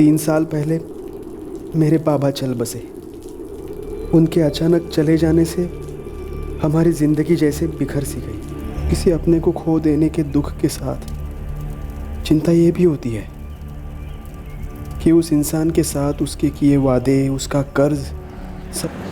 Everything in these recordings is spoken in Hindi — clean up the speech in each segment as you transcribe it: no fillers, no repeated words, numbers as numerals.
3 साल पहले मेरे बाबा चल बसे। उनके अचानक चले जाने से हमारी ज़िंदगी जैसे बिखर सी गई। किसी अपने को खो देने के दुख के साथ चिंता ये भी होती है कि उस इंसान के साथ उसके किए वादे, उसका कर्ज सब।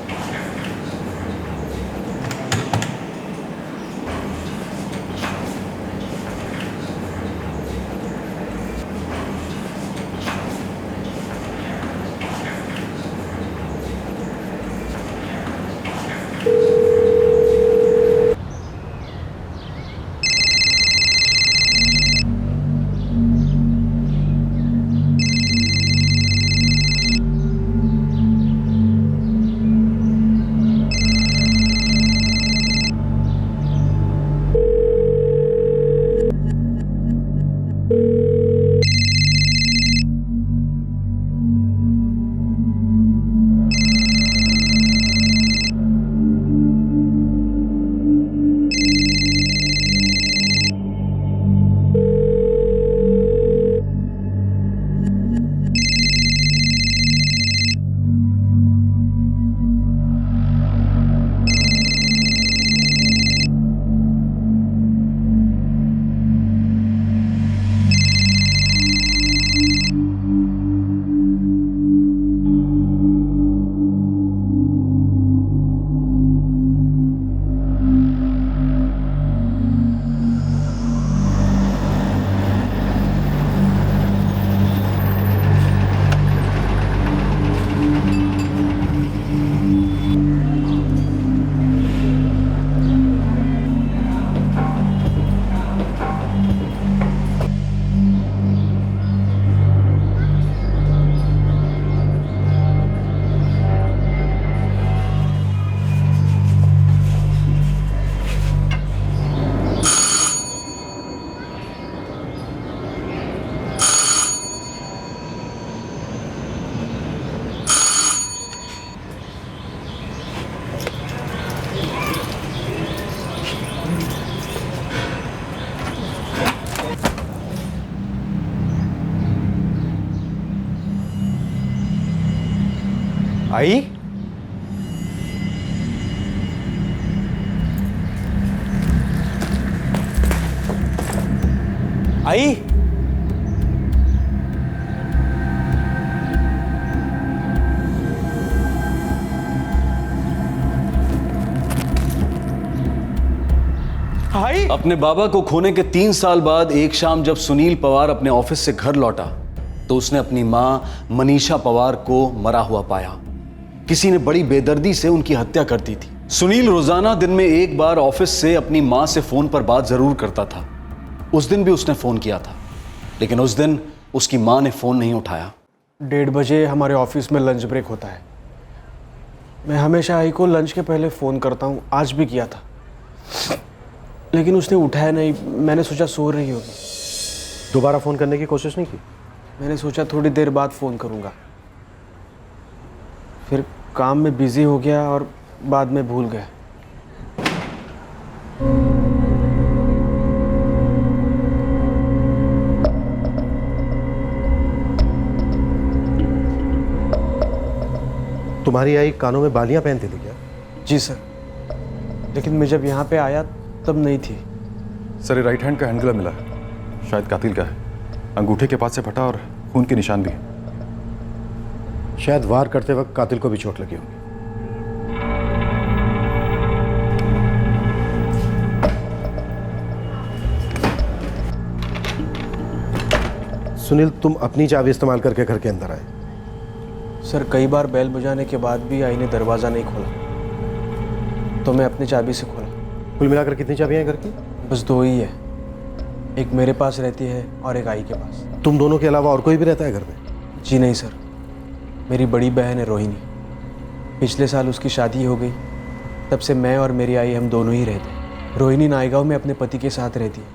आई, आई, आई। अपने बाबा को खोने के 3 साल बाद एक शाम जब सुनील पवार अपने ऑफिस से घर लौटा तो उसने अपनी मां मनीषा पवार को मरा हुआ पाया। किसी ने बड़ी बेदर्दी से उनकी हत्या कर दी थी। सुनील रोजाना दिन में एक बार ऑफिस से अपनी मां से फोन पर बात जरूर करता था। उस दिन भी उसने फोन किया था, लेकिन उस दिन उसकी मां ने फोन नहीं उठाया। 1:30 बजे हमारे ऑफिस में लंच ब्रेक होता है। मैं हमेशा आई को लंच के पहले फ़ोन करता हूँ, आज भी किया था, लेकिन उसने उठाया नहीं। मैंने सोचा सो रही होगी। दोबारा फोन करने की कोशिश नहीं की? मैंने सोचा थोड़ी देर बाद फ़ोन करूँगा, फिर काम में बिज़ी हो गया और बाद में भूल गया। तुम्हारी आई कानों में बालियां पहनती थी क्या? जी सर, लेकिन मैं जब यहाँ पे आया तब नहीं थी। सर, ये राइट हैंड का हैंडगलव मिला है, शायद कातिल का है। अंगूठे के पास से फटा और खून के निशान भी है। शायद वार करते वक्त कातिल को भी चोट लगी होगी। सुनील, तुम अपनी चाबी इस्तेमाल करके घर के अंदर आए? सर, कई बार बेल बजाने के बाद भी आई ने दरवाज़ा नहीं खोला, तो मैं अपनी चाबी से खोला। कुल मिलाकर कितनी चाबियां हैं घर की? बस 2 ही है, एक मेरे पास रहती है और एक आई के पास। तुम दोनों के अलावा और कोई भी रहता है घर में? जी नहीं सर, मेरी बड़ी बहन है रोहिणी। पिछले साल उसकी शादी हो गई, तब से मैं और मेरी आई हम दोनों ही रहते हैं। रोहिणी नायगांव में अपने पति के साथ रहती है।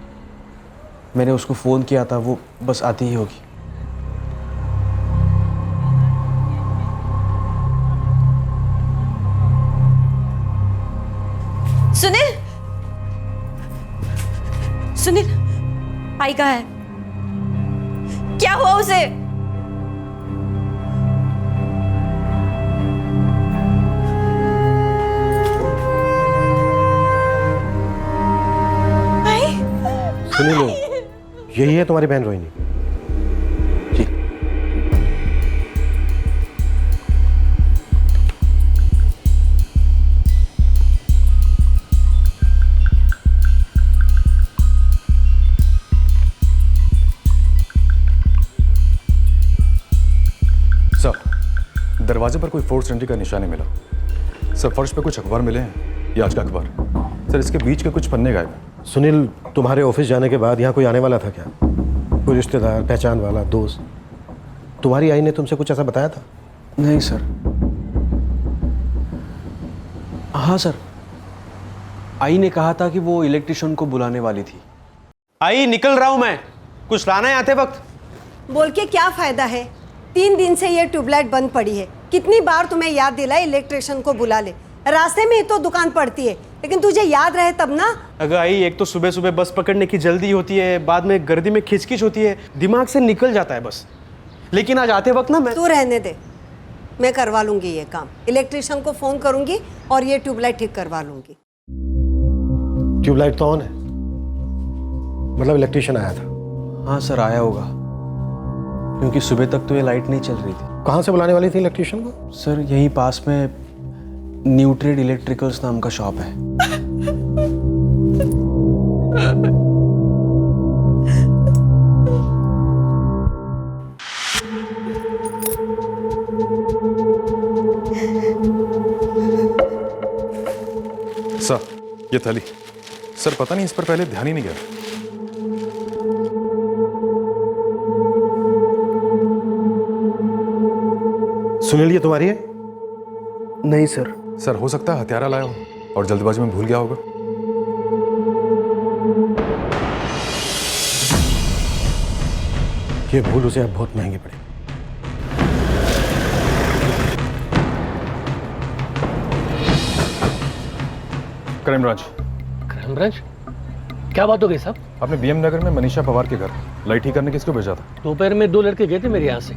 मैंने उसको फ़ोन किया था, वो बस आती ही होगी। सुनील, सुनील, आई कहाँ है? क्या हुआ उसे? यही है तुम्हारी बहन रोहिणी? जी। सर, दरवाजे पर कोई फोर्स एंट्री का निशान नहीं मिला। सर, फर्श पे कुछ अखबार मिले हैं, ये आज का अखबार। सर, इसके बीच के कुछ पन्ने गायब हैं। सुनील, तुम्हारे ऑफिस जाने के बाद यहाँ कोई आने वाला था क्या? कोई रिश्तेदार, पहचान वाला, दोस्त? तुम्हारी आई ने तुमसे कुछ ऐसा बताया था? नहीं सर। हाँ सर, आई ने कहा था कि वो इलेक्ट्रिशियन को बुलाने वाली थी। आई, निकल रहा हूं मैं, कुछ लाना है आते वक्त? बोल के क्या फायदा है? 3 दिन से ये ट्यूबलाइट बंद पड़ी है। कितनी बार तुम्हें याद दिलाए इलेक्ट्रिशियन को बुला ले। रास्ते में ही तो दुकान पड़ती है, लेकिन तुझे याद रहे तब ना। अगर आई, एक तो सुबह सुबह बस पकड़ने की जल्दी होती है, बाद में गर्दी में खिचकिच होती है, दिमाग से निकल जाता है बस। लेकिन आज आते वक्त ना मैं तू रहने दे, मैं करवा लूंगी ये काम। इलेक्ट्रिशियन को फोन करूंगी और ये ट्यूबलाइट ठीक करवा लूंगी। ट्यूबलाइट तो ऑन है, मतलब इलेक्ट्रिशियन आया था? हाँ सर, आया होगा, क्योंकि सुबह तक तो ये लाइट नहीं चल रही थी। कहाँ से बुलाने वाली थी इलेक्ट्रिशियन को? सर, यहीं पास में न्यूट्रेड इलेक्ट्रिकल्स नाम का शॉप है। सर, ये थैली। सर, पता नहीं इस पर पहले ध्यान ही नहीं गया। सुनील, ये तुम्हारी है? नहीं सर। सर, हो सकता है हथियारा लाया हो और जल्दबाजी में भूल गया होगा। ये भूल उसे अब बहुत महंगी पड़ी। Crime branch. Crime branch? क्या बात हो गई साहब? आपने बीएम नगर में मनीषा पवार के घर लाइट ठीक करने किसको भेजा था? दोपहर में 2 लड़के गए थे मेरे यहाँ से,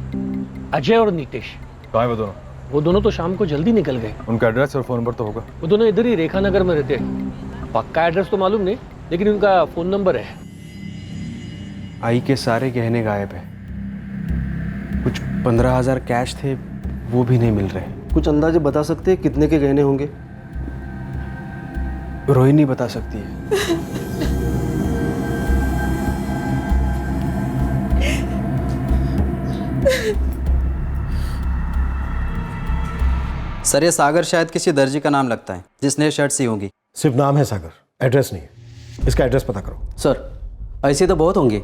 अजय और नीतीश। कहाँ है वो दोनों? वो दोनों तो शाम को जल्दी निकल गए। उनका एड्रेस और फोन नंबर तो होगा? वो दोनों इधर ही रेखा नगर में रहते हैं। पक्का एड्रेस तो मालूम नहीं, लेकिन उनका फोन नंबर है। आई के सारे गहने गायब है। कुछ 15,000 कैश थे, वो भी नहीं मिल रहे। कुछ अंदाजे बता सकते हैं कितने के गहने होंगे? रोहिणी बता सकती है। सर, ये सागर शायद किसी दर्जी का नाम लगता है जिसने शर्ट सी होगी। सिर्फ नाम है सागर, एड्रेस नहीं है। इसका एड्रेस पता करो। सर, ऐसे तो बहुत होंगे।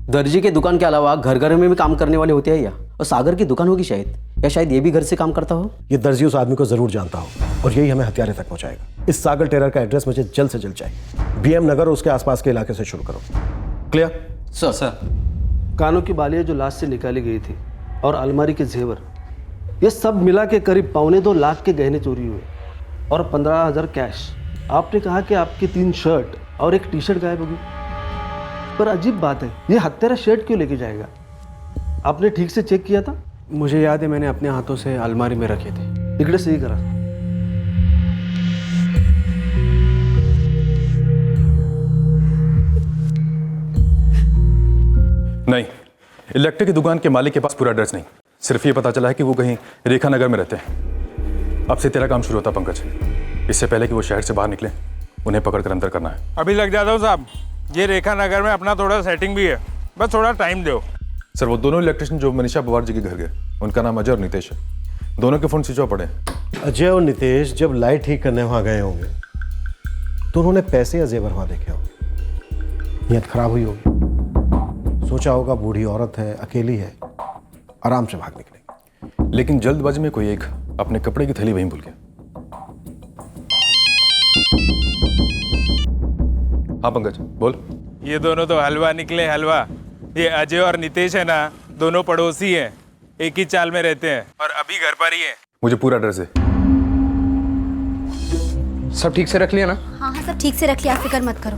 दर्जी के दुकान के अलावा घर घर में भी काम करने वाले होते हैं या? और सागर की दुकान होगी शायद, या शायद ये भी घर से काम करता हो। ये दर्जी उस आदमी को जरूर जानता हो और यही हमें हथियारे तक पहुंचाएगा। इस सागर टेरर का एड्रेस मुझे जल्द से जल्द चाहिए। बीएम नगर और उसके आसपास के इलाके से शुरू करो। क्लियर? सर कानों की बालियाँ जो लाश से निकाली गई थी और अलमारी के जेवर, ये सब मिला के करीब 2.25 लाख के गहने चोरी हुए और 15,000 कैश। आपने कहा कि आपकी 3 शर्ट और 1 टी-शर्ट गायब होगी, पर अजीब बात है, ये हत्यारा शर्ट क्यों लेके जाएगा? आपने ठीक से चेक किया था? मुझे याद है, मैंने अपने हाथों से अलमारी में रखे थे। इकड़े सही करा। नहीं, इलेक्ट्रिक की दुकान के मालिक के पास पूरा एड्रेस नहीं, सिर्फ ये पता चला है कि वो कहीं रेखा नगर में रहते हैं। अब से तेरा काम शुरू होता पंकज। इससे पहले कि वो शहर से बाहर निकले, उन्हें पकड़कर अंदर करना है। अभी लग जाता हूँ साहब। ये रेखा नगर में अपना थोड़ा सेटिंग भी है, बस थोड़ा टाइम दो। सर, वो दोनों इलेक्ट्रिशियन जो मनीषा पवार जी के घर गए, उनका नाम अजय और नितेश है। दोनों के फोन स्विच ऑफ पड़े हैं। अजय और नितेश जब लाइट ठीक करने वहां गए होंगे तो उन्होंने पैसे या जेवर वहां देखे होंगे। नीयत खराब हुई होगी, सोचा होगा बूढ़ी औरत है, अकेली है, आराम से भाग निकलेंगे। लेकिन जल्दबाजी में कोई एक अपने कपड़े की थैली वहीं भूल गया। हाँ पंकज, बोल। ये दोनों तो हलवा निकले, हलवा। ये अजय और नितेश है ना, दोनों पड़ोसी हैं, एक ही चाल में रहते हैं और अभी घर पर ही है। मुझे पूरा एड्रेस दे। सब ठीक से रख लिया ना? हाँ हाँ, सब ठीक से रख लिया, फिक्र मत करो।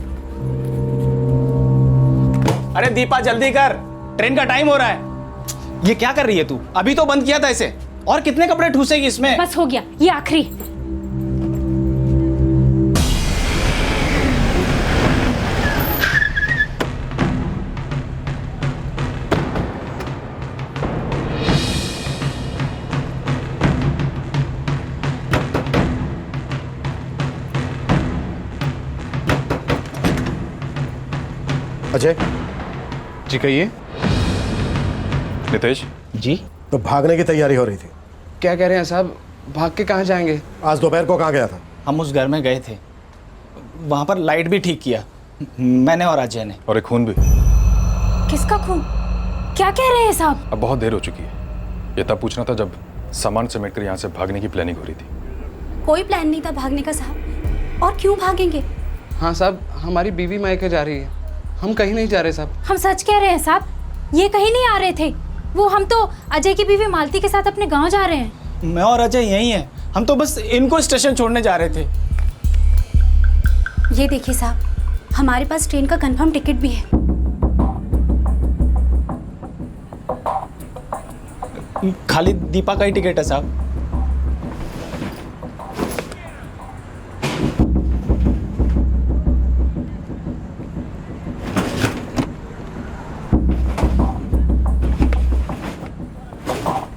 अरे दीपा, जल्दी कर, ट्रेन का टाइम हो रहा है। ये क्या कर रही है तू? अभी तो बंद किया था इसे, और कितने कपड़े ठूसेगी इसमें? बस हो गया, ये आखिरी। अजय, जी कहिए। नितेश जी तो भागने की तैयारी हो रही थी। क्या कह रहे हैं साहब, भाग के कहाँ जाएंगे? आज दोपहर को कहाँ गया था? हम उस घर में गए थे, वहाँ पर लाइट भी ठीक किया मैंने और अजय ने। और एक खून भी। किसका खून? क्या कह रहे हैं साहब? अब बहुत देर हो चुकी है। ये तब पूछना था जब सामान समेट कर यहाँ से भागने की प्लानिंग हो रही थी। कोई प्लान नहीं था भागने का साहब। और क्यों भागेंगे? हाँ साहब, हमारी बीवी मायके जा रही है, हम कहीं नहीं जा रहे साहब। हम सच कह रहे हैं साहब, ये कहीं नहीं आ रहे थे। वो हम तो अजय की बीवी मालती के साथ अपने गांव जा रहे हैं। मैं और अजय यहीं हैं, हम तो बस इनको स्टेशन छोड़ने जा रहे थे। ये देखिए साहब, हमारे पास ट्रेन का कंफर्म टिकट भी है। खाली दीपा का ही टिकट है साहब।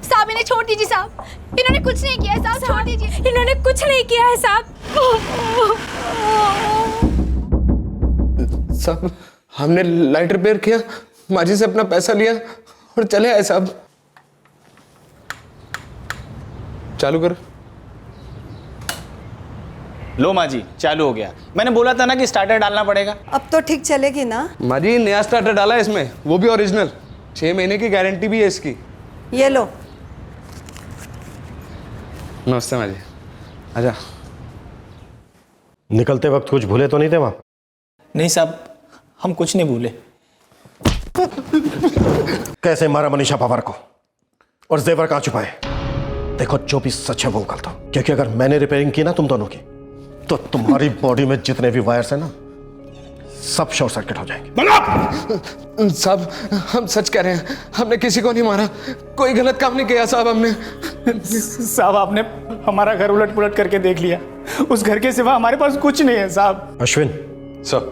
साहब इन्हें छोड़ दीजिए साहब, इन्होंने कुछ नहीं किया है साहब, छोड़ दीजिए। इन्होंने कुछ नहीं किया है साहब। साहब हमने लाइट रिपेयर किया, माजी से अपना पैसा लिया और चले आए साहब। चालू कर। लो माँ जी, चालू हो गया। मैंने बोला था ना कि स्टार्टर डालना पड़ेगा। अब तो ठीक चलेगी ना? माजी नया स्टार्टर डाला है इसमें, वो भी ओरिजिनल, 6 महीने की गारंटी भी है इसकी। ये लो। नमस्ते माजी, आजा। निकलते वक्त कुछ भूले तो नहीं थे वहां? नहीं साहब, हम कुछ नहीं भूले। कैसे मारा मनीषा पवार को और जेवर कहां छुपाए? देखो जो भी सच है वो कर दो, क्योंकि अगर मैंने रिपेयरिंग की ना तुम दोनों की, तो तुम्हारी बॉडी में जितने भी वायर्स हैं ना, सब शॉर्ट सर्किट हो जाएंगे। साहब हम सच कह रहे हैं, हमने किसी को नहीं मारा, कोई गलत काम नहीं किया साहब हमने। साहब आपने हमारा घर उलट पुलट करके देख लिया, उस घर के सिवा हमारे पास कुछ नहीं है साहब। अश्विन सर,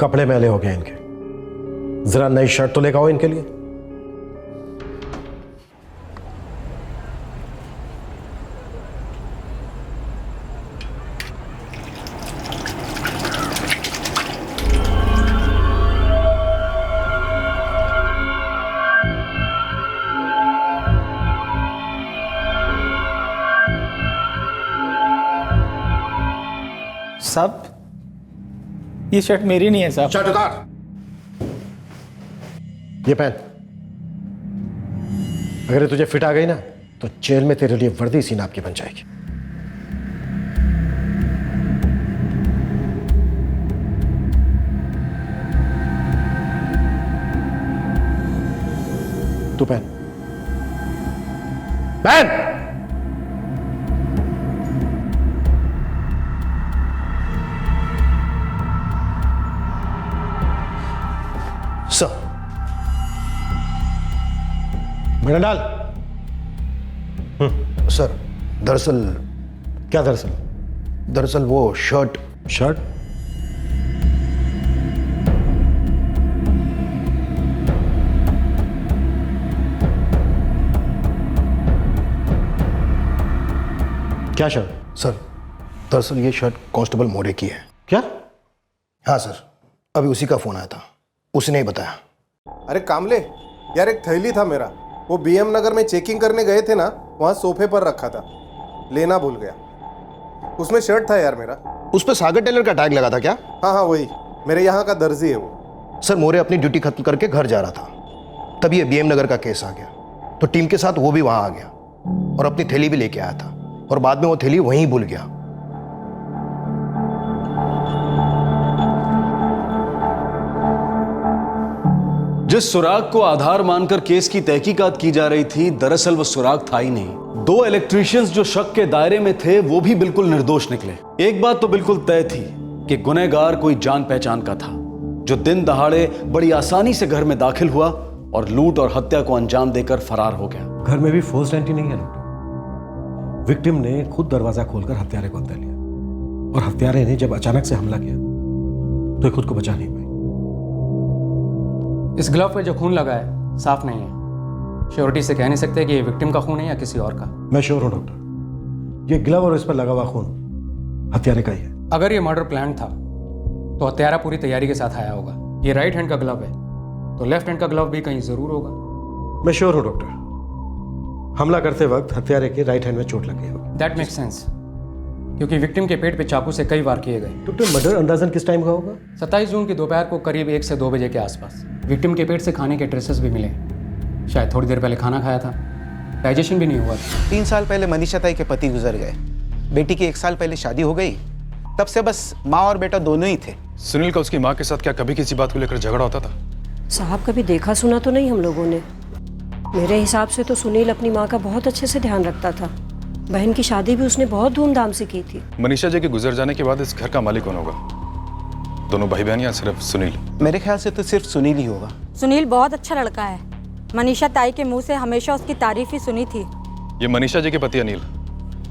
कपड़े मैले हो गए इनके, जरा नई शर्ट तो लेकर आओ इनके लिए। साहब ये शर्ट मेरी नहीं है साहब। शर्ट उतार, ये पहन। अगर ये तुझे फिट आ गई ना, तो जेल में तेरे लिए वर्दी सी नाप की बन जाएगी। तू पहन, पहन। सर बेटा डाल। सर दरअसल क्या दरअसल? दरअसल वो शर्ट शर्ट क्या शर्ट? सर दरअसल ये शर्ट कांस्टेबल मोरे की है। क्या? हाँ सर, अभी उसी का फोन आया था, उसने ही बताया। अरे कामले यार, एक थैली था मेरा, वो बीएम नगर में चेकिंग करने गए थे ना, वहाँ सोफे पर रखा था, लेना भूल गया। उसमें शर्ट था यार मेरा। उस पर सागर टेलर का टैग लगा था क्या? हाँ हाँ वही, मेरे यहाँ का दर्जी है वो। सर मोरे अपनी ड्यूटी खत्म करके घर जा रहा था, तभी ये बीएम नगर का केस आ गया, तो टीम के साथ वो भी वहाँ आ गया और अपनी थैली भी लेके आया था, और बाद में वो थैली वहीं भूल गया। जिस सुराग को आधार मानकर केस की तहकीकात की जा रही थी, दरअसल वो सुराग था ही नहीं। 2 इलेक्ट्रीशियंस जो शक के दायरे में थे, वो भी बिल्कुल निर्दोष निकले। एक बात तो बिल्कुल तय थी कि गुनहगार कोई जान पहचान का था, जो दिन दहाड़े बड़ी आसानी से घर में दाखिल हुआ और लूट और हत्या को अंजाम देकर फरार हो गया। घर में भी फोर्स्ड एंट्री नहीं है लूट। विक्टिम ने खुद दरवाजा खोलकर हत्यारे को अंदर लिया, और हत्यारे ने जब अचानक से हमला किया तो खुद को बचा नहीं पाई। इस ग्लव पे जो खून लगा है साफ नहीं है, श्योरिटी से कह नहीं सकते कि ये विक्टिम का खून है या किसी और का। मैं श्योर हूं डॉक्टर, ये ग्लव और इस पर लगा हुआ खून हत्यारे का ही है। अगर ये मर्डर प्लान था तो हत्यारा पूरी तैयारी के साथ आया होगा। ये राइट हैंड का ग्लव है, तो लेफ्ट हैंड का ग्लव भी कहीं ज़रूर होगा। मैं श्योर हूँ डॉक्टर, हमला करते वक्त हत्यारे के राइट हैंड में चोट लगी होगी। दैट मेक्स सेंस, क्योंकि विक्टिम के पेट पे चाकू से कई वार किए गए। डॉक्टर मर्डर अंदाजन किस टाइम का होगा? 27 जून की दोपहर को करीब 1 से 2 बजे के आसपास। विक्टिम के पेट से खाने के ट्रेसेस भी मिले, शायद थोड़ी देर पहले खाना खाया था, डाइजेशन भी नहीं हुआ था। 3 साल पहले मनीषा ताई के पति गुजर गए, बेटी की 1 साल पहले शादी हो गई, तब से बस माँ और बेटा दोनों ही थे। सुनील का उसकी माँ के साथ क्या कभी किसी बात को लेकर झगड़ा होता था? साहब कभी देखा सुना तो नहीं हम लोगों ने। मेरे हिसाब से तो सुनील अपनी माँ का बहुत अच्छे से ध्यान रखता था। बहन की शादी भी उसने बहुत धूमधाम से की थी। मनीषा जी के गुजर जाने के बाद इस घर का मालिक कौन होगा? दोनों भाई बहन या सिर्फ सुनील? मेरे ख्याल से तो सिर्फ सुनील ही होगा। सुनील बहुत अच्छा लड़का है, मनीषा ताई के मुंह से हमेशा उसकी तारीफ ही सुनी थी। ये मनीषा जी के पति अनिल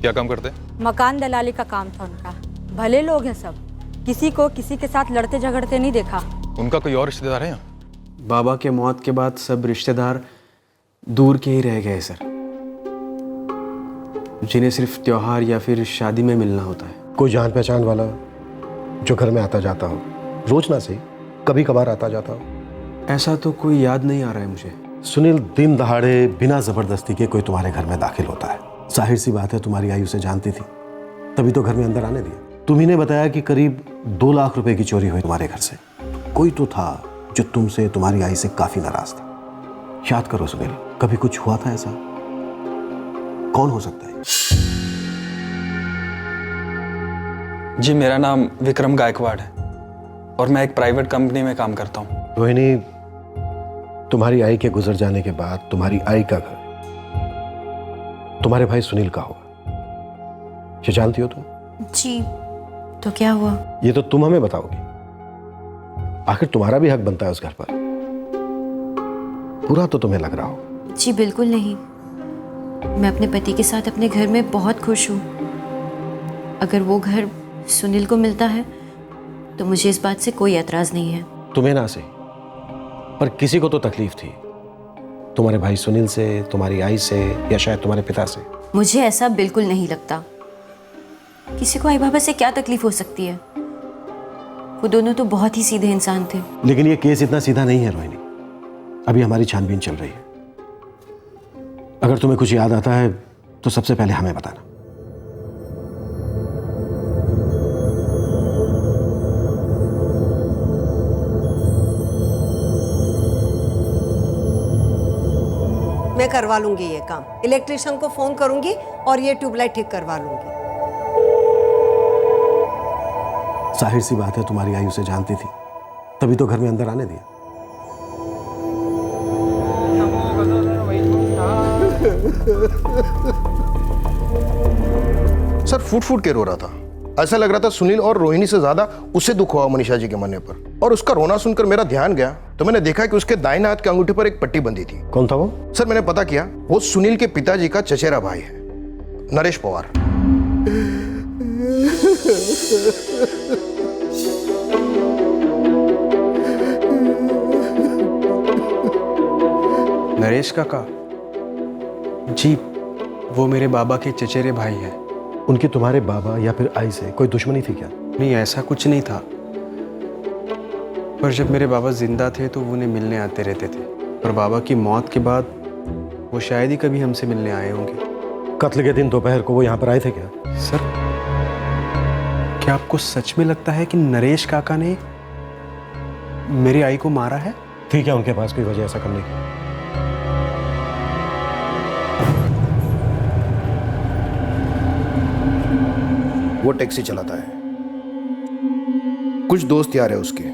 क्या काम करते? मकान दलाली का काम था उनका। भले लोग हैं सब, किसी को किसी के साथ लड़ते झगड़ते नहीं देखा। उनका कोई और रिश्तेदार है यहाँ? बाबा के मौत के बाद सब रिश्तेदार दूर के ही रह गए सर, जिन्हें सिर्फ त्योहार या फिर शादी में मिलना होता है। कोई जान पहचान वाला जो घर में आता जाता हो, रोज ना सही कभी कभार आता जाता हो? ऐसा तो कोई याद नहीं आ रहा है मुझे। सुनील दिन दहाड़े बिना जबरदस्ती के कोई तुम्हारे घर में दाखिल होता है, जाहिर सी बात है तुम्हारी आई उसे जानती थी, तभी तो घर में अंदर आने दिया। तुम्ही ने बताया कि करीब 2 लाख रुपए की चोरी हुई तुम्हारे घर से। कोई तो था जो तुमसे तुम्हारी आई से काफी नाराज था। याद करो सुनील, कभी कुछ हुआ था ऐसा? कौन हो सकता है? जी मेरा नाम विक्रम गायकवाड़ है और मैं एक प्राइवेट कंपनी में काम करता हूँ। रोहिणी, तुम्हारी आई के गुजर जाने के बाद तुम्हारी आई का घर तुम्हारे भाई सुनील का होगा, ये जानती हो तुम? जी, तो क्या हुआ? ये तो तुम हमें बताओगी, आखिर तुम्हारा भी हक बनता है उस घर पर। पूरा तो तुम्हें लग रहा हो। जी बिल्कुल नहीं, मैं अपने पति के साथ अपने घर में बहुत खुश हूँ। अगर वो घर सुनील को मिलता है तो मुझे इस बात से कोई एतराज नहीं है। तुम्हें ना सही, पर किसी को तो तकलीफ थी, तुम्हारे भाई सुनील से, तुम्हारी आई से, या शायद तुम्हारे पिता से। मुझे ऐसा बिल्कुल नहीं लगता। किसी को आई बाबा से क्या तकलीफ हो सकती है? वो दोनों तो बहुत ही सीधे इंसान थे। लेकिन ये केस इतना सीधा नहीं है रोहिणी, अभी हमारी छानबीन चल रही है। अगर तुम्हें कुछ याद आता है तो सबसे पहले हमें बताना। मैं करवा लूंगी ये काम, इलेक्ट्रिशियन को फोन करूंगी और ये ट्यूबलाइट ठीक करवा लूंगी। जाहिर सी बात है तुम्हारी आई उसे जानती थी, तभी तो घर में अंदर आने दिया। सर फूट फूट के रो रहा था। ऐसा लग रहा था सुनील और रोहिणी से ज्यादा उसे दुख हुआ मनीषा जी के मरने पर। और उसका रोना सुनकर मेरा ध्यान गया तो मैंने देखा कि उसके दाहिने हाथ के अंगूठे पर एक पट्टी बंधी थी। कौन था वो? सर मैंने पता किया, वो सुनील के पिताजी का चचेरा भाई है, नरेश पवार। नरेश काका जी, वो मेरे बाबा के चचेरे भाई हैं। उनकी तुम्हारे बाबा या फिर आई से कोई दुश्मनी थी क्या? नहीं, ऐसा कुछ नहीं था, पर जब मेरे बाबा जिंदा थे तो वो उन्हें मिलने आते रहते थे, और बाबा की मौत के बाद वो शायद ही कभी हमसे मिलने आए होंगे। कत्ल के दिन दोपहर को वो यहाँ पर आए थे क्या? सर, क्या आपको सच में लगता है कि नरेश काका ने मेरी आई को मारा है? ठीक है, उनके पास कोई वजह ऐसा करने की? वो टैक्सी चलाता है, कुछ दोस्त यार है उसके,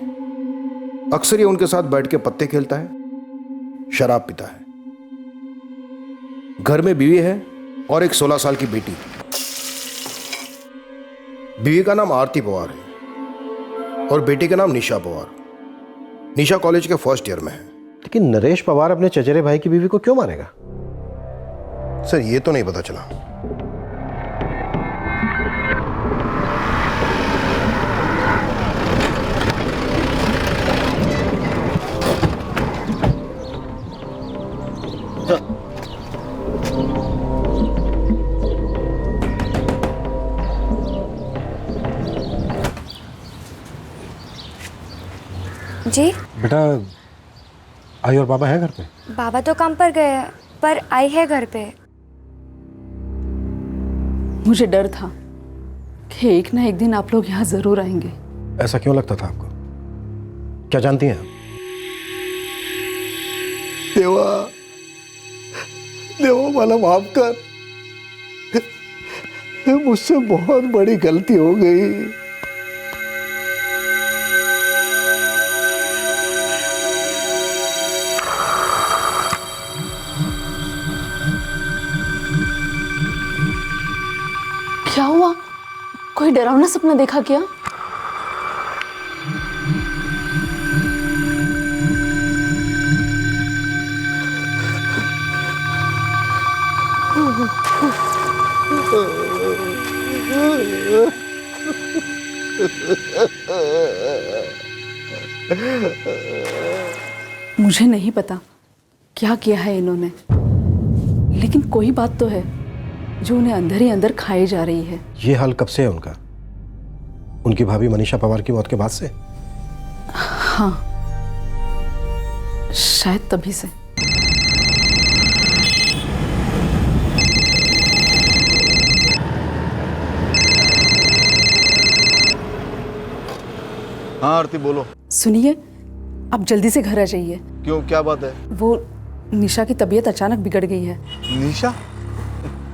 अक्सर ये उनके साथ बैठ के पत्ते खेलता है, शराब पीता है। घर में बीवी है और एक 16 साल की बेटी। बीवी का नाम आरती पवार है और बेटी का नाम निशा पवार। निशा कॉलेज के फर्स्ट ईयर में है। लेकिन नरेश पवार अपने चचेरे भाई की बीवी को क्यों मारेगा? सर ये तो नहीं पता चला। जी बेटा, आई और बाबा है घर पे? बाबा तो काम पर गए हैं, पर आई है घर पे। मुझे डर था कि एक ना एक दिन आप लोग यहाँ जरूर आएंगे। ऐसा क्यों लगता था आपको? क्या जानती हैं आप? देवा, देवा मला माफ कर, मुझसे बहुत बड़ी गलती हो गई। क्या हुआ? कोई डरावना सपना देखा क्या? मुझे नहीं पता क्या किया है इन्होंने, लेकिन कोई बात तो है जो उन्हें अंदर ही अंदर खाई जा रही है। ये हाल कब से है उनका? उनकी भाभी मनीषा पवार की मौत के बाद से? हाँ, शायद तभी से। हाँ आरती बोलो। सुनिए, आप जल्दी से घर आ जाइए। क्यों, क्या बात है? वो निशा की तबीयत अचानक बिगड़ गई है। निशा?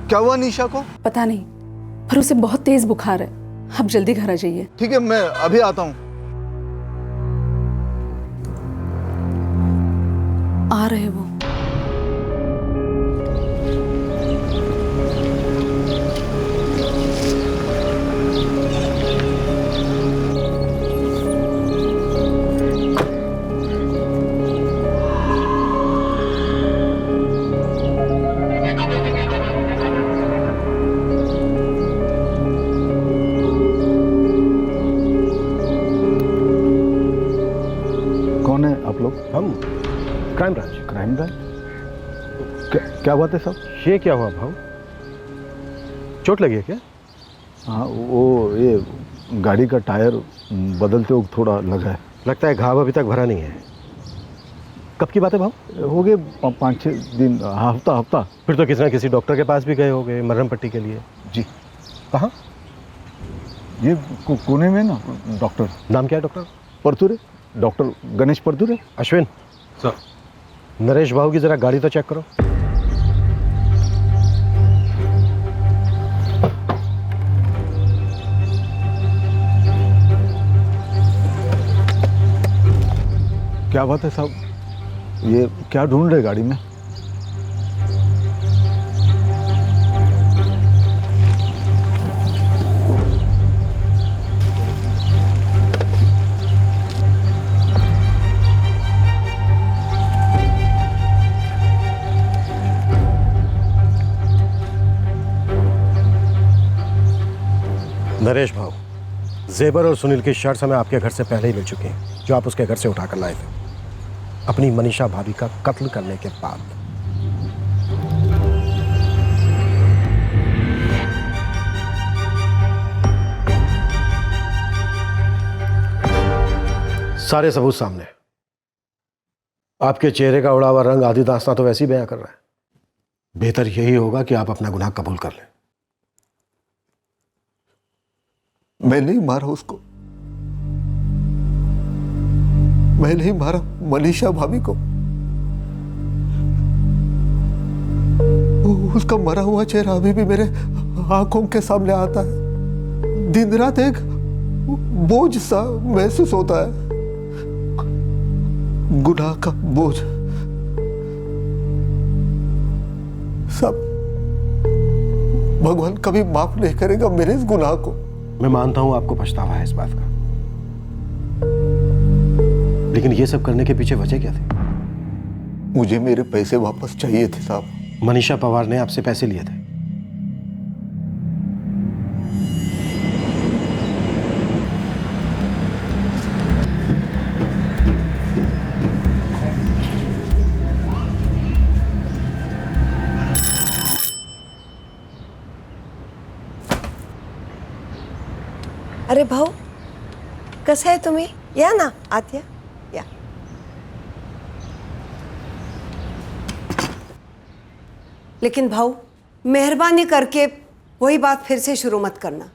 क्या हुआ निशा को? पता नहीं, पर उसे बहुत तेज बुखार है। आप जल्दी घर आ जाइए। ठीक है, मैं अभी आता हूँ। आ रहे वो। कौन है आप लोग? हम क्राइम ब्रांच। Crime branch? क्या बात है साहब? ये क्या हुआ भाव? चोट लगी है क्या? हाँ, वो ये गाड़ी का टायर बदलते वक्त थोड़ा लगा है। लगता है घाव अभी तक भरा नहीं है। कब की बात है भाव? हो गए 5-6 दिन, हफ्ता। फिर तो किसी ना किसी डॉक्टर के पास भी गए होंगे मरहम पट्टी के लिए। जी। कहाँ? ये कोने में ना डॉक्टर। नाम क्या है doctor? Parture, doctor Ganesh Parture. Ashwin sir, Naresh भाव की जरा गाड़ी तो चेक करो। क्या बात है साहब, ये क्या ढूंढ रहे गाड़ी में? नरेश भाव, जेबर और सुनील की शर्ट्स हमें आपके घर से पहले ही मिल चुकी हैं, जो आप उसके घर से उठाकर लाए थे अपनी मनीषा भाभी का कत्ल करने के बाद। सारे सबूत सामने। आपके चेहरे का उड़ा हुआ रंग आदि दास्तां तो वैसे ही बयां कर रहा है। बेहतर यही होगा कि आप अपना गुनाह कबूल कर लें। मैं नहीं मारा उसको, मैं नहीं मारा मनीषा भाभी को। उसका मरा हुआ चेहरा अभी भी मेरे आंखों के सामने आता है। दिन रात एक बोझ सा महसूस होता है, गुनाह का बोझ। सब भगवान कभी माफ नहीं करेगा मेरे इस गुनाह को। मैं मानता हूं आपको पछतावा है इस बात का, लेकिन ये सब करने के पीछे वजह क्या थी? मुझे मेरे पैसे वापस चाहिए थे साहब। मनीषा पवार ने आपसे पैसे लिए थे? अरे भाऊ, कसं आहे तुम्ही? या ना आत या. लेकिन भाऊ मेहरबानी करके वही बात फिर से शुरू मत करना।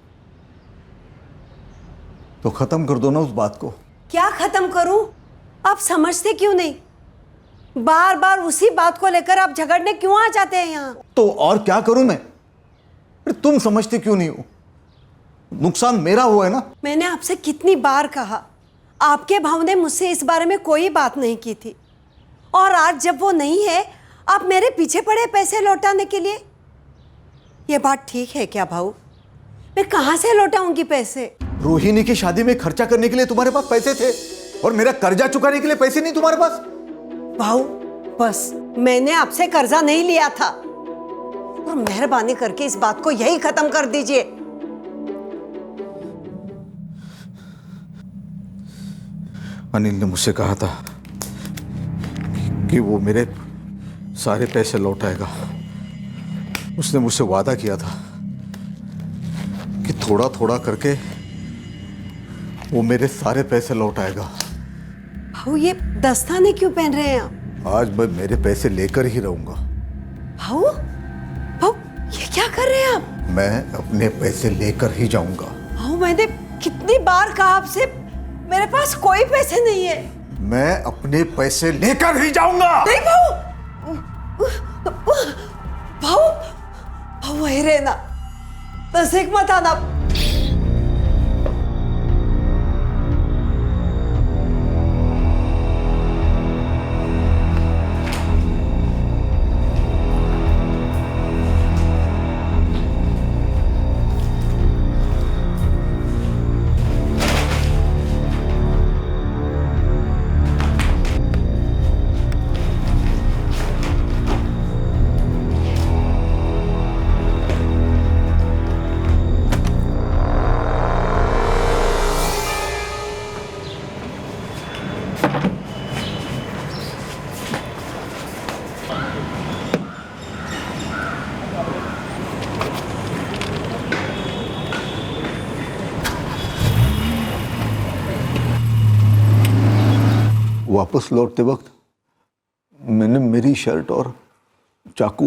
तो खत्म कर दो ना उस बात को। क्या खत्म करूं? आप समझते क्यों नहीं? बार बार उसी बात को लेकर आप झगड़ने क्यों आ जाते हैं यहाँ? तो और क्या करूं मैं? फिर तुम समझते क्यों नहीं हो? नुकसान मेरा हुआ है ना। मैंने आपसे कितनी बार कहा, आपके भाव ने मुझसे इस बारे में कोई बात नहीं की थी, और आज जब वो नहीं है आप मेरे पीछे पड़े पैसे लौटाने के लिए। ये बात ठीक है क्या भाऊ? मैं कहाँ से लौटाऊंगी पैसे? रोहिणी की शादी में खर्चा करने के लिए तुम्हारे पास पैसे थे, और मेरा कर्जा चुकाने के लिए पैसे नहीं तुम्हारे पास। भाऊ बस, मैंने आपसे कर्जा नहीं लिया था, और मेहरबानी करके इस बात को यही खत्म कर दीजिए। अनिल ने मुझसे कहा था कि वो मेरे सारे पैसे लौटाएगा। उसने मुझसे वादा किया था कि थोड़ा थोड़ा करके वो मेरे सारे पैसे लौटाएगा। भाऊ ये दस्ताने क्यों पहन रहे हैं आप? आज मैं मेरे पैसे लेकर ही रहूंगा। भाऊ भाऊ ये क्या कर रहे हैं आप? मैं अपने पैसे लेकर ही जाऊंगा। भाऊ मैंने कितनी बार कहा आपसे, मेरे पास कोई पैसे नहीं है। मैं अपने पैसे लेकर ही जाऊंगा। नहीं भाऊ, भाऊ भाऊ वही रहना, तस्दीक मत आना। वापस लौटते वक्त मैंने मेरी शर्ट और चाकू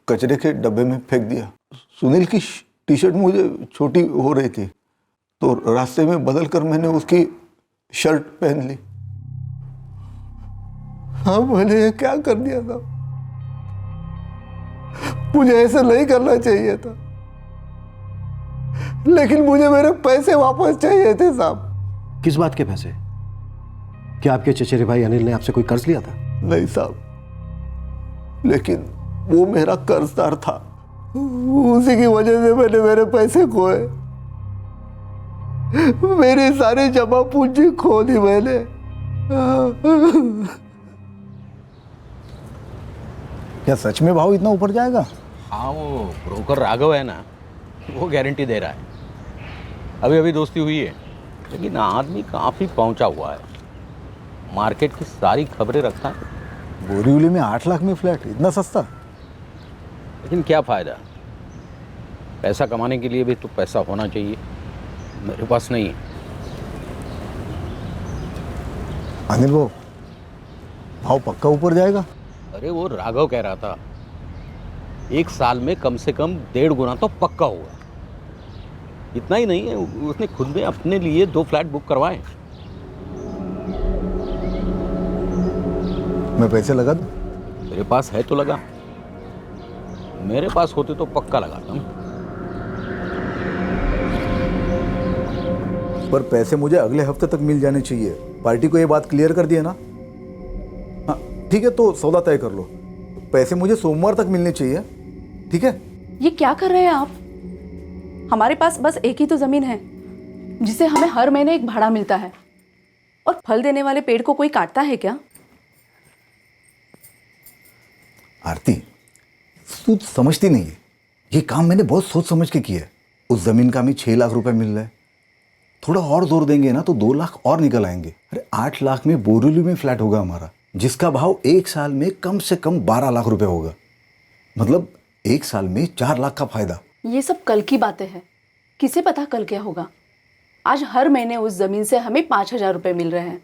कचरे के डब्बे में फेंक दिया। सुनील की टी शर्ट मुझे छोटी हो रही थी, तो रास्ते में बदल कर मैंने उसकी शर्ट पहन ली। हाँ, मैंने ये क्या कर दिया था? मुझे ऐसा नहीं करना चाहिए था, लेकिन मुझे मेरे पैसे वापस चाहिए थे साहब। किस बात के पैसे? क्या आपके चचेरे भाई अनिल ने आपसे कोई कर्ज लिया था? नहीं साहब, लेकिन वो मेरा कर्जदार था। उसी की वजह से मैंने मेरे पैसे खोए। मेरी सारी जमा पूंजी खो दी मैंने। क्या सच में भाव इतना ऊपर जाएगा? हाँ, वो ब्रोकर राघव है ना, वो गारंटी दे रहा है। अभी अभी दोस्ती हुई है, लेकिन आदमी काफ़ी पहुंचा हुआ है, मार्केट की सारी खबरें रखता है। बोरीवली में 8 लाख में फ्लैट, इतना सस्ता? लेकिन क्या फ़ायदा? पैसा कमाने के लिए भी तो पैसा होना चाहिए, मेरे पास नहीं है। अनिल वो भाव पक्का ऊपर जाएगा? अरे वो राघव कह रहा था 1 साल में कम से कम 1.5 गुना तो पक्का हुआ। इतना ही नहीं है, उसने खुद में अपने लिए 2 फ्लैट बुक करवाए। मैं पैसे लगा दूं? मेरे पास है तो लगा, मेरे पास होते तो पक्का लगाता हूँ। पर पैसे मुझे अगले हफ्ते तक मिल जाने चाहिए। पार्टी को ये बात क्लियर कर दिया ना? हाँ ठीक है, तो सौदा तय कर लो। पैसे मुझे सोमवार तक मिलने चाहिए, ठीक है? ये क्या कर रहे हैं आप? हमारे पास बस एक ही तो जमीन है जिसे हमें हर महीने एक भाड़ा मिलता है, और फल देने वाले पेड़ को कोई काटता है क्या? आरती, तू समझती नहीं है, ये काम मैंने बहुत सोच समझ के किया है। उस जमीन का हमें 6 लाख रुपए मिल रहा है, थोड़ा और जोर देंगे ना तो 2 लाख और निकल आएंगे। अरे 8 लाख में बोरीवली में फ्लैट होगा हमारा, जिसका भाव 1 साल में कम से कम 12 लाख रुपए होगा। मतलब 1 साल में 4 लाख का फायदा। ये सब कल की बातें हैं, किसे पता कल क्या होगा। आज हर महीने उस जमीन से हमें 5,000 रुपये मिल रहे हैं,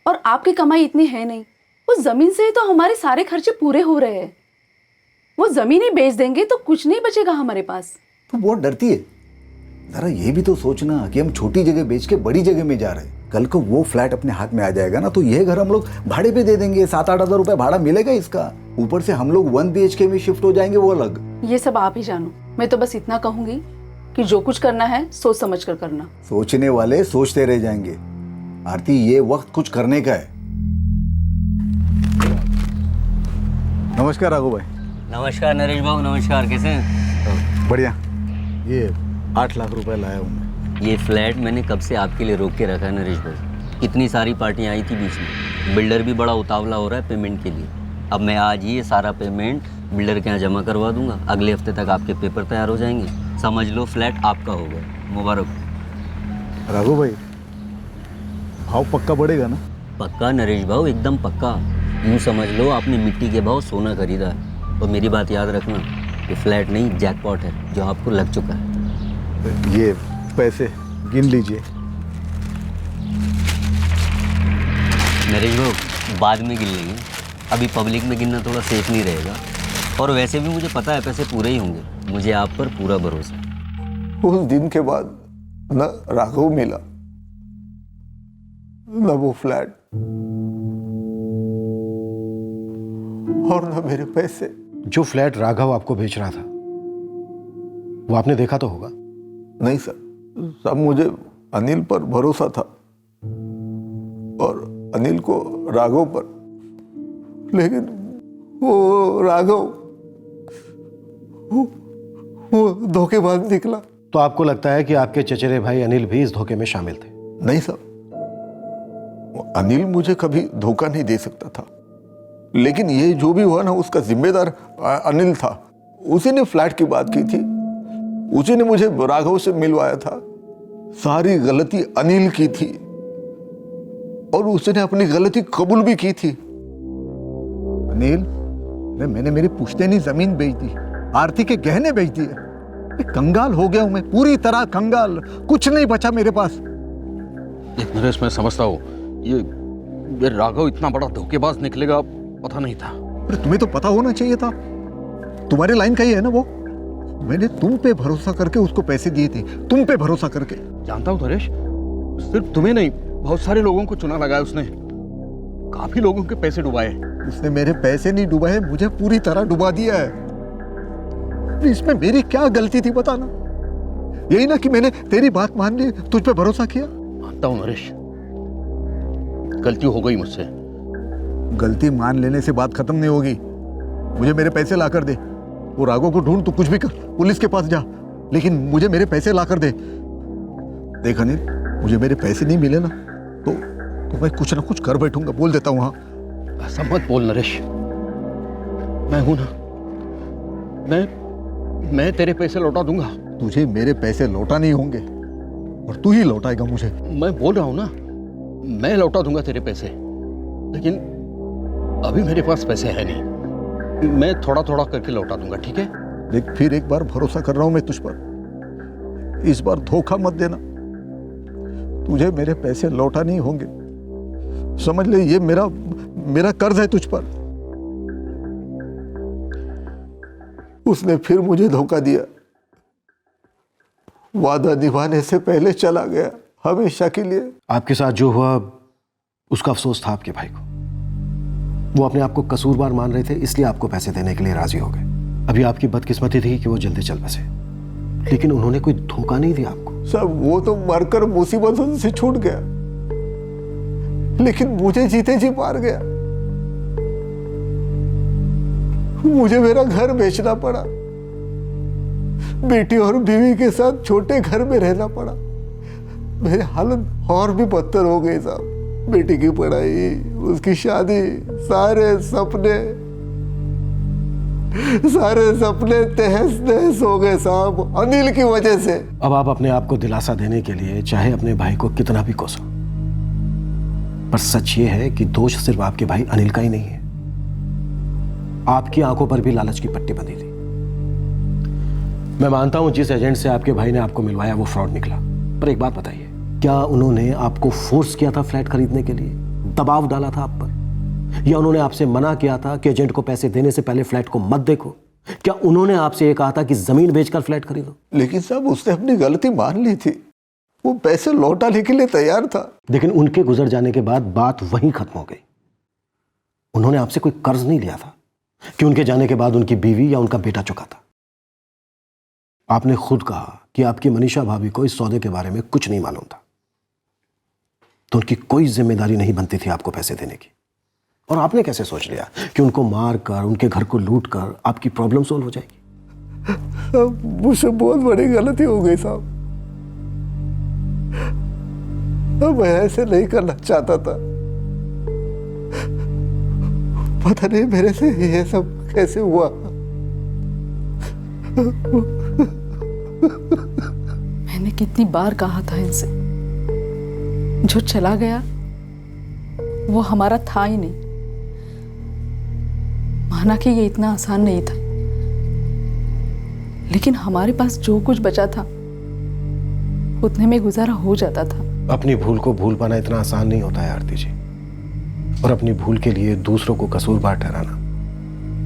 और आपकी कमाई इतनी है नहीं। उस जमीन से ही तो हमारे सारे खर्चे पूरे हो रहे हैं। वो जमीन ही बेच देंगे तो कुछ नहीं बचेगा हमारे पास। तो बहुत डरती है। जरा ये भी तो सोचना कि हम छोटी जगह बेच के बड़ी जगह में जा रहे हैं। कल को वो फ्लैट अपने हाथ में आ जाएगा ना, तो ये घर हम लोग भाड़े पे दे देंगे। 7-8 हज़ार रुपए भाड़ा मिलेगा इसका। ऊपर से हम लोग 1 BHK में शिफ्ट हो जाएंगे, वो अलग। ये सब आप ही जानो। मैं तो बस इतना कहूंगी कि जो कुछ करना है सोच समझ कर करना। सोचने वाले सोचते रह जाएंगे। आरती, ये वक्त कुछ करने का है। नमस्कार राघव भाई। नमस्कार नरेश भाऊ, नमस्कार। कैसे हैं? बढ़िया। ये 8 लाख रुपए लाया हूँ मैं। ये फ्लैट मैंने कब से आपके लिए रोक के रखा है नरेश भाऊ। कितनी सारी पार्टियां आई थी बीच में। बिल्डर भी बड़ा उतावला हो रहा है पेमेंट के लिए। अब मैं आज ये सारा पेमेंट बिल्डर के यहाँ जमा करवा दूंगा। अगले हफ्ते तक आपके पेपर तैयार हो जाएंगे। समझ लो फ्लैट आपका हो गया। मुबारक। राघव भाई, भाव पक्का बढ़ेगा ना? पक्का नरेश भाऊ, एकदम पक्का। यूँ समझ लो आपने मिट्टी के भाव सोना खरीदा है। और मेरी बात याद रखना, ये फ्लैट नहीं जैकपॉट है जो आपको लग चुका है। ये पैसे गिन लीजिए। नरेश भाऊ, बाद में गिन लेंगे। अभी पब्लिक में गिनना थोड़ा सेफ नहीं रहेगा। और वैसे भी मुझे पता है पैसे पूरे ही होंगे। मुझे आप पर पूरा भरोसा है। उस दिन के बाद न राघव मिला, न वो फ्लैट, और न मेरे पैसे। जो फ्लैट राघव आपको बेच रहा था वो आपने देखा तो होगा? नहीं सर, सब मुझे अनिल पर भरोसा था और अनिल को राघव पर। लेकिन वो राघव वो धोखेबाज निकला। तो आपको लगता है कि आपके चचेरे भाई अनिल भी इस धोखे में शामिल थे? नहीं सर, अनिल मुझे कभी धोखा नहीं दे सकता था। लेकिन ये जो भी हुआ ना, उसका जिम्मेदार अनिल था। उसी ने फ्लैट की बात की थी, उसी ने मुझे राघव से मिलवाया था। सारी गलती अनिल की थी और उसने अपनी गलती कबूल भी की थी। अनिल, मैंने मेरी पुश्तैनी जमीन बेच दी, आरती के गहने बेच दिए। कंगाल हो गया हूं मैं, पूरी तरह कंगाल। कुछ नहीं बचा मेरे पास। नरेश, मैं समझता हूँ ये राघव इतना बड़ा धोखेबाज निकलेगा पता नहीं था। अरे तुम्हें तो पता होना चाहिए था। तुम्हारे लाइन का ही है ना वो। मैंने तुम पे भरोसा करके उसको पैसे दिए थे, तुम पे भरोसा करके। जानता हूँ नरेश, सिर्फ तुम्हें नहीं, बहुत सारे लोगों को चुना लगाया उसने। काफी लोगों के पैसे डुबाए। उसने मेरे पैसे नहीं डुबाए, मुझे पूरी तरह डुबा दिया है। इसमें मेरी क्या गलती थी बताना? यही ना कि मैंने तेरी बात मान ली, तुझ पे भरोसा किया। मानता हूँ नरेश, गलती हो गई मुझसे। गलती मान लेने से बात खत्म नहीं होगी। मुझे मेरे पैसे ला कर दे। वो राघव को ढूंढ, तू कुछ भी कर, पुलिस के पास जा, लेकिन मुझे मेरे पैसे ला कर दे। देख अनिल, मुझे मेरे पैसे नहीं मिले ना तो मैं कुछ ना कुछ कर बैठूंगा, बोल देता हूँ। हाँ, ऐसा मत बोल नरेश। मैं हूं ना, मैं तेरे पैसे लौटा दूंगा। तुझे मेरे पैसे लौटा नहीं होंगे और तू ही लौटाएगा मुझे। मैं बोल रहा हूं ना, मैं लौटा दूंगा तेरे पैसे, लेकिन अभी मेरे पास पैसे है नहीं। मैं थोड़ा थोड़ा करके लौटा दूंगा, ठीक है? देख, फिर एक बार भरोसा कर रहा हूं मैं तुझ पर। इस बार धोखा मत देना। तुझे मेरे पैसे लौटा नहीं होंगे, समझ ले। ये मेरा कर्ज है तुझ पर। उसने फिर मुझे धोखा दिया। वादा निभाने से पहले चला गया हमेशा के लिए। आपके साथ जो हुआ उसका अफसोस था आपके भाई को। वो अपने आप को कसूरवार मान रहे थे, इसलिए आपको पैसे देने के लिए राजी हो गए। अभी आपकी बदकिस्मती थी कि वो जल्दी चल बसे, लेकिन उन्होंने कोई धोखा नहीं दिया आपको। सब वो तो मरकर मुसीबतों से छूट गया, लेकिन मुझे जीते जी मार गया। मुझे मेरा घर बेचना पड़ा, बेटी और बीवी के साथ छोटे घर में रहना पड़ा। मेरी हालत और भी बदतर हो गई साहब। बेटी की पढ़ाई, उसकी शादी, सारे सपने तहस नहस हो गए साहब, अनिल की वजह से। अब आप अपने आप को दिलासा देने के लिए चाहे अपने भाई को कितना भी कोसो, पर सच ये है कि दोष सिर्फ आपके भाई अनिल का ही नहीं है। आपकी आंखों पर भी लालच की पट्टी बंधी थी। मैं मानता हूं जिस एजेंट से आपके भाई ने आपको मिलवाया वो फ्रॉड निकला, पर एक बात बताइए, क्या उन्होंने आपको फोर्स किया था फ्लैट खरीदने के लिए? दबाव डाला था आप पर? या उन्होंने आपसे मना किया था कि एजेंट को पैसे देने से पहले फ्लैट को मत देखो? क्या उन्होंने आपसे ये कहा था कि जमीन बेचकर फ्लैट खरीदो? लेकिन साहब उसने अपनी गलती मान ली थी, वो पैसे लौटाने के लिए तैयार था। लेकिन उनके गुजर जाने के बाद बात वहीं खत्म हो गई। उन्होंने आपसे कोई कर्ज नहीं लिया था कि उनके जाने के बाद उनकी बीवी या उनका बेटा चुकाता। आपने खुद कहा कि आपकी मनीषा भाभी को इस सौदे के बारे में कुछ नहीं मालूम था, तो उनकी कोई जिम्मेदारी नहीं बनती थी आपको पैसे देने की। और आपने कैसे सोच लिया कि उनको मार कर, उनके घर को लूट कर आपकी प्रॉब्लम सोल्व हो जाएगी? मुझसे बहुत बड़ी गलती हो गई साहब। मैं ऐसे नहीं करना चाहता था। पता नहीं मेरे से ये सब कैसे हुआ। मैंने कितनी बार कहा था इनसे, जो चला गया वो हमारा था ही नहीं। माना कि ये इतना आसान नहीं था, लेकिन हमारे पास जो कुछ बचा था उतने में गुजारा हो जाता था। अपनी भूल को भूल पाना इतना आसान नहीं होता है आरती जी, और अपनी भूल के लिए दूसरों को कसूरवार ठहराना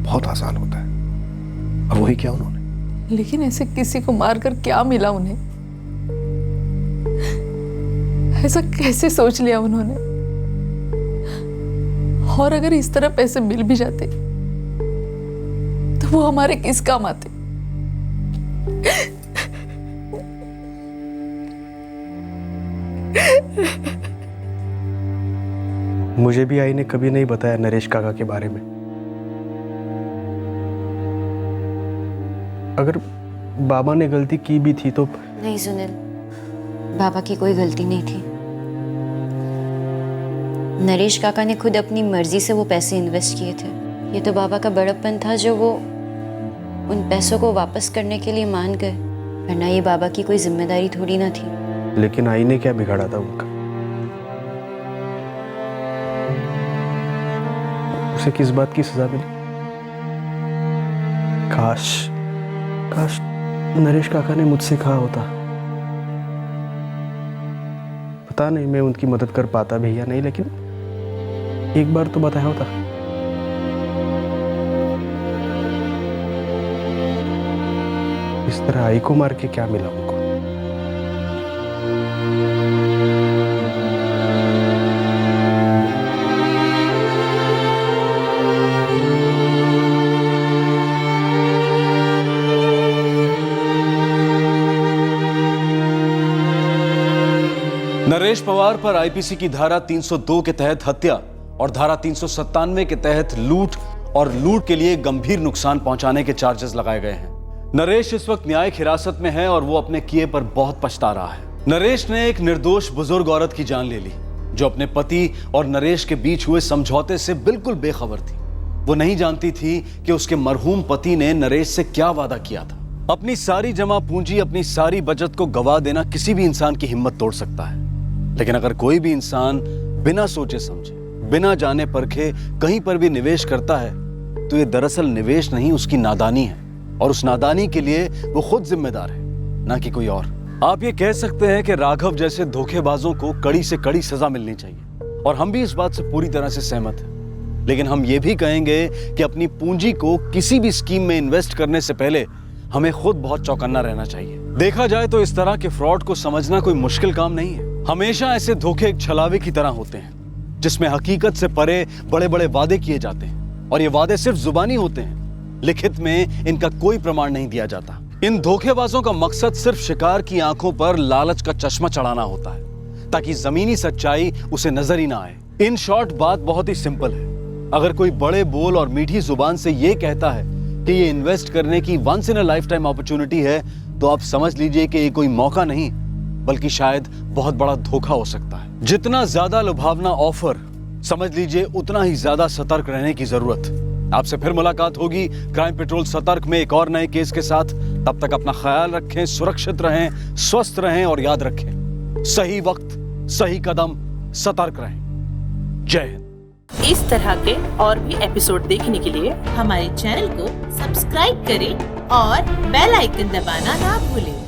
बहुत आसान होता है। और वही क्या उन्होंने। लेकिन ऐसे किसी को मारकर क्या मिला उन्हें? ऐसा कैसे सोच लिया उन्होंने? और अगर इस तरह पैसे मिल भी जाते तो वो हमारे किस काम आते? मुझे भी आई ने कभी नहीं बताया नरेश काका के बारे में। अगर बाबा ने गलती की भी थी तो। नहीं सुनील, बाबा की कोई गलती नहीं थी। नरेश काका ने खुद अपनी मर्जी से वो पैसे इन्वेस्ट किए थे। ये तो बाबा का बड़प्पन था जो वो उन पैसों को वापस करने के लिए मान गए, वरना ये बाबा की कोई जिम्मेदारी थोड़ी ना थी। लेकिन आई ने क्या बिगाड़ा था उनका? उसे किस बात की सजा मिली? काश नरेश काका ने मुझसे कहा होता। पता नहीं मैं उनकी मदद कर पाता भी या नहीं, लेकिन एक बार तो बताया होता। इस तरह आई को मार के क्या मिला उनको? नरेश पवार पर आईपीसी की धारा 302 के तहत हत्या और धारा 397 के तहत लूट और लूट के लिए गंभीर नुकसान पहुंचाने के चार्जेस लगाए गए हैं। नरेश इस वक्त न्यायिक हिरासत में है और वो अपने किए पर बहुत पछता रहा है। नरेश ने एक निर्दोष बुजुर्ग औरत की जान ले ली जो अपने पति और नरेश के बीच हुए समझौते से बिल्कुल बेखबर थी। वो नहीं जानती थी कि उसके मरहूम पति ने नरेश से क्या वादा किया था। अपनी सारी जमा पूंजी, अपनी सारी बचत को गवा देना किसी भी इंसान की हिम्मत तोड़ सकता है, लेकिन अगर कोई भी इंसान बिना सोचे समझे, बिना जाने परखे कहीं पर भी निवेश करता है तो ये दरअसल निवेश नहीं, उसकी नादानी है। और उस नादानी के लिए वो खुद जिम्मेदार है, ना कि कोई और। आप ये कह सकते हैं कि राघव जैसे धोखेबाजों को कड़ी से कड़ी सजा मिलनी चाहिए, और हम भी इस बात से पूरी तरह से सहमत हैं। लेकिन हम ये भी कहेंगे कि अपनी पूंजी को किसी भी स्कीम में इन्वेस्ट करने से पहले हमें खुद बहुत चौकन्ना रहना चाहिए। देखा जाए तो इस तरह के फ्रॉड को समझना कोई मुश्किल काम नहीं है। हमेशा ऐसे धोखे एक छलावे की तरह होते हैं जिसमें हकीकत से परे बड़े बड़े वादे किए जाते हैं, और ये वादे सिर्फ जुबानी होते हैं, लिखित में इनका कोई प्रमाण नहीं दिया जाता। इन धोखेबाजों का मकसद सिर्फ शिकार की आंखों पर लालच का चश्मा चढ़ाना होता है ताकि जमीनी सच्चाई उसे नजर ही ना आए। इन शॉर्ट बात बहुत ही सिंपल है। अगर कोई बड़े बोल और मीठी जुबान से ये कहता है कि ये इन्वेस्ट करने की once in a lifetime opportunity है, तो आप समझ लीजिए कि ये कोई मौका नहीं बल्कि शायद बहुत बड़ा धोखा हो सकता है। जितना ज्यादा लुभावना ऑफर, समझ लीजिए उतना ही ज्यादा सतर्क रहने की जरूरत। आपसे फिर मुलाकात होगी क्राइम पेट्रोल सतर्क में एक और नए केस के साथ। तब तक अपना ख्याल रखें, सुरक्षित रहें, स्वस्थ रहें और याद रखें, सही वक्त सही कदम, सतर्क रहें। जय हिंद। इस तरह के और भी एपिसोड देखने के लिए हमारे चैनल को सब्सक्राइब करें और बेल आइकन दबाना ना भूलें।